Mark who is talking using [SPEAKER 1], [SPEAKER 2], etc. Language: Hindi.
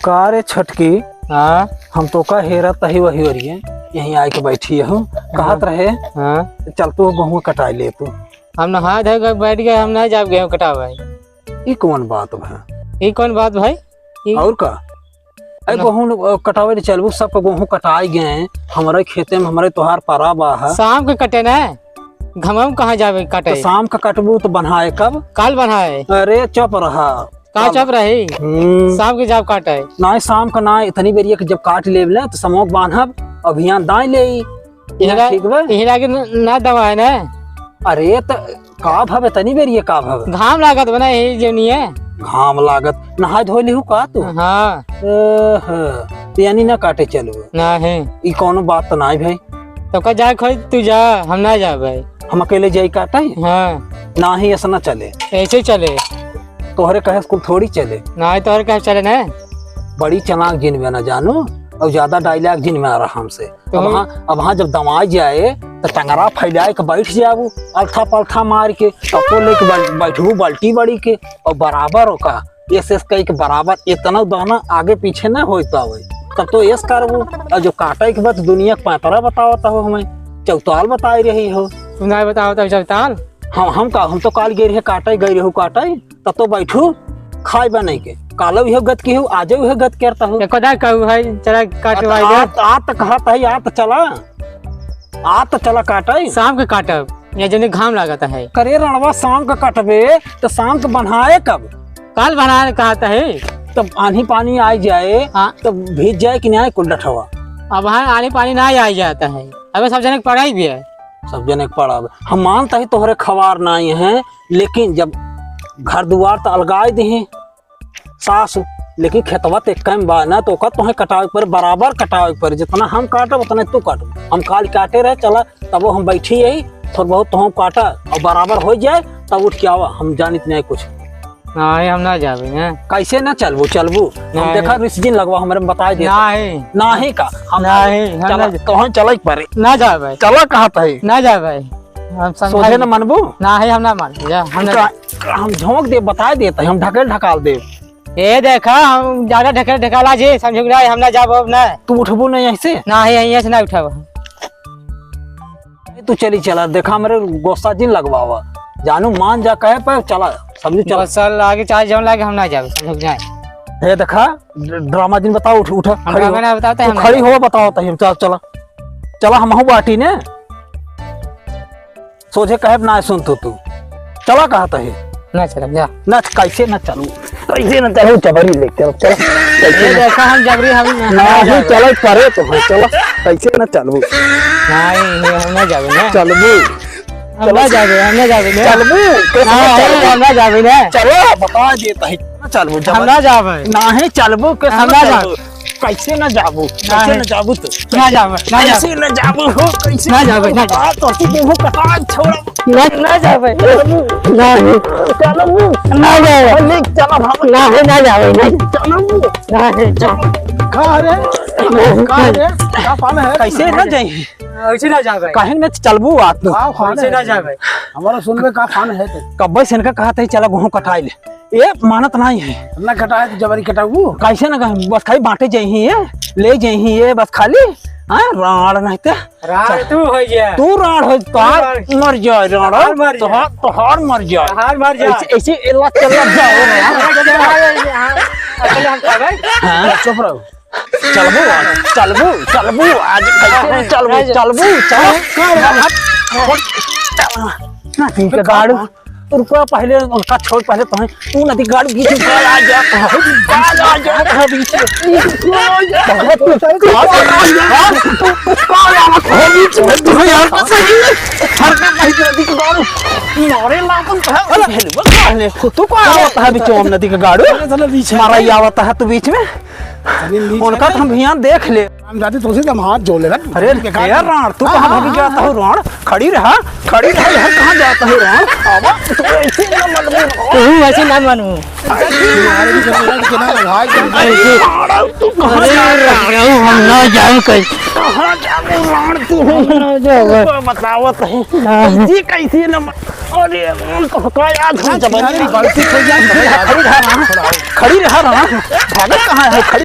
[SPEAKER 1] का रे छटकी।
[SPEAKER 2] हाँ
[SPEAKER 1] हम तो का हेरा तही वही वरिए यहीं आके बैठी हूँ कहत रहे।
[SPEAKER 2] हाँ
[SPEAKER 1] चल तू गेहूं कटाई ले तू।
[SPEAKER 2] हम नहा धो कर बैठ गए, हम नहीं जाब गेहूँ कटा भाई।
[SPEAKER 1] ये कौन बात है?
[SPEAKER 2] ये कौन बात भाई?
[SPEAKER 1] और का अरे गेहूं कटावे चलबू, सबका गेहूं कटाई गए हमारे खेते में, हमारे तोहार पारा बा है।
[SPEAKER 2] शाम के कटे ना, घमम कहाँ जावे काटे?
[SPEAKER 1] तो शाम का कटबू तो बनाए कब?
[SPEAKER 2] काल बनाए।
[SPEAKER 1] अरे चुप रहा
[SPEAKER 2] कहाँ चुप रही? शाम के जाब काटे
[SPEAKER 1] ना, शाम का ना इतनी बेरिया जब काट ले तो समोक बांधब अभियान दाई ले ठीक बा।
[SPEAKER 2] हीरा के ना दवा है ना।
[SPEAKER 1] अरे तो का भवे तनी बेरिया का भवे
[SPEAKER 2] घाम लागत बना यही जो नहीं है।
[SPEAKER 1] घाम लागत नहाय धोई लिहू का तू?
[SPEAKER 2] हाँ
[SPEAKER 1] तो यानी ना काटे चलो
[SPEAKER 2] ना है।
[SPEAKER 1] ई कोनो बात तो नहीं भाई।
[SPEAKER 2] तो का जा खोज तू जा, हम ना जा भाई।
[SPEAKER 1] हम अकेले जाई काटे?
[SPEAKER 2] हाँ
[SPEAKER 1] ना ही ऐसा ना चले,
[SPEAKER 2] ऐसे चले।
[SPEAKER 1] तोहरे कहे स्कूल थोड़ी चले।
[SPEAKER 2] ना तो और क्या चले ना।
[SPEAKER 1] बड़ी चलाक जिन में ना जानो और ज्यादा डायलॉग जिन में आ रहा हमसे।
[SPEAKER 2] तो
[SPEAKER 1] अब हाँ जब दमाई जाए तो टंगरा फैलाए के बैठ जाबू अल्था पल्था मार के, टप्पो लेके बैठबू बाल्टी बड़ी के और बराबर होका एस कई के बराबर इतना दाना आगे पीछे ना होता हो तब तो एस करबू। और जो काटे के बाद दुनिया पैतरा बतावता हो, हमें चौताल बताई रही हो।
[SPEAKER 2] तुम ना बताओ तब चौताल।
[SPEAKER 1] हम तो काल गए रहे काटे गए रहू काटे तब तो बैठू खाए बने के कालो यह गत की हूँ आज यह गत करता हूँ।
[SPEAKER 2] कदा कहू है चला काटवाई
[SPEAKER 1] आ तो कहता है आ तो चला काटे।
[SPEAKER 2] शाम के काटब या जने घाम लागता है।
[SPEAKER 1] करे रणवा शाम का कटबे तो शाम को बनाए कब?
[SPEAKER 2] काल बना कहता है।
[SPEAKER 1] तब आंधी पानी आ जाए तो भीज जाए कि नहीं कुल डठवा।
[SPEAKER 2] अब वहाँ आने पानी ना आ जाता है। अबे सब जने पढ़ाई भी है, सब
[SPEAKER 1] जने पड़ा। हम मानता ही तोहरे खवार नहीं है, लेकिन जब घर दुआर तो अलगाए दे सास, लेकिन खेतवा ते कम बा ना तो तुम्हें कटावे पर बराबर कटावे पर जितना हम काटब उतना तू काटब। हम काल काटे रहे चला तब हम बैठी यही थोड़ा बहुत तो हम काटा और बराबर हो जाए तब उठ के आवा। हम जानित नहीं कुछ
[SPEAKER 2] नहीं, हम ना जावे ना।
[SPEAKER 1] कैसे ना चलबू हम देखा रिश्जिन लगवा हमारे बताए दे ना ही का हम तो चल पर
[SPEAKER 2] ना जावे।
[SPEAKER 1] चला कहा है
[SPEAKER 2] ना जावे, हम
[SPEAKER 1] सोचे ना मनबू
[SPEAKER 2] ना है। हम ना मान जा,
[SPEAKER 1] हम झोंक दे बताए देते हम ढकेल ढकाल दे।
[SPEAKER 2] ये देखा हम ज्यादा ढकाला जे समझ ना, हम ना जाब अब ना।
[SPEAKER 1] तू उठबू नहीं यहीं से?
[SPEAKER 2] ना है यहीं से ना उठाब।
[SPEAKER 1] तू चली चला देखा मेरे गोस्सा जिन लगवावा जानू मान जा कहे पर चला समझू चला
[SPEAKER 2] चल आगे चाहे जौन लागे हम ना जाब समझ ना।
[SPEAKER 1] ये देखा ड्रामा दिन बताओ उठ उठ खड़ी हो
[SPEAKER 2] बताते हैं
[SPEAKER 1] खड़ी हो बताओ तही चल चला चला हम बाटी ने सोचे कहे ना सुन तू चला कहता है
[SPEAKER 2] ना चल जा
[SPEAKER 1] ना कैसे ना चलू कैसे ना चलू जबरी ले चल चल
[SPEAKER 2] कैसे देखा हम जबरी हम
[SPEAKER 1] ना चलो करे तो चला कैसे ना चलू
[SPEAKER 2] नहीं हम ना जावे ना।
[SPEAKER 1] चलबू
[SPEAKER 2] हम ना जावे
[SPEAKER 1] चलबू
[SPEAKER 2] हम ना जावे ना।
[SPEAKER 1] चलो बता देता है चलबू
[SPEAKER 2] हम ना जावे
[SPEAKER 1] ना है चलबू के
[SPEAKER 2] हम ना जावे।
[SPEAKER 1] कैसे ना जाबू कैसे ना जाबू तो
[SPEAKER 2] ना जावे ना
[SPEAKER 1] कैसे ना जाबू हो कैसे
[SPEAKER 2] ना जावे ना
[SPEAKER 1] तो तू मुंह कटा छोड़
[SPEAKER 2] ना जावे
[SPEAKER 1] ना चलबू
[SPEAKER 2] ना जावे
[SPEAKER 1] ले चला भाग
[SPEAKER 2] ना है ना जावे ना
[SPEAKER 1] चलबू
[SPEAKER 2] ना है चल
[SPEAKER 1] का रे का पान है कैसे ना जाई
[SPEAKER 2] ऐसे ना जावे
[SPEAKER 1] काहे ना चलबू आत
[SPEAKER 2] ऐसे ना जावे।
[SPEAKER 1] हमारा सुनबे का फान है तो कब्बे से इनका कहता है चला गेहूं कटाई ले ये मानत नहीं है ना कटाए तो जबरी कटाऊ कैसे ना बस खाली बांटे जाही है ले जाही है बस खाली हां राड़ नहीं ते
[SPEAKER 2] राड़ तू हो गया
[SPEAKER 1] तू राड़ हो तोहार मर जाए राड़ तोहार मर जाए
[SPEAKER 2] हार मर जा
[SPEAKER 1] ऐसे एला चला जाओ
[SPEAKER 2] हम खावे।
[SPEAKER 1] हां चुप रहो चलबू आज कैसे चलबू ना ठीक है गाड़ू रुपया पहले उनका छोड़ पहले तू नदी गाड़ी बीच में आ जा बीच में तू को आवता है बीच में नदी का गाड़ी मारा ही आवता है तू बीच में उनका तो हम ध्यान देख ले हम जाते तो हम हाथ जोड़ ले। अरे यार राण तू कहाँ भागी जाता है राण खड़ी रहा यार कहाँ जाता है राण आवा तू ऐसे ना मन
[SPEAKER 2] तू ऐसे ना मानू हम ना जाए कैसे
[SPEAKER 1] बतावत है कैसे ना अरे खड़ी रहा राण भागत कहाँ है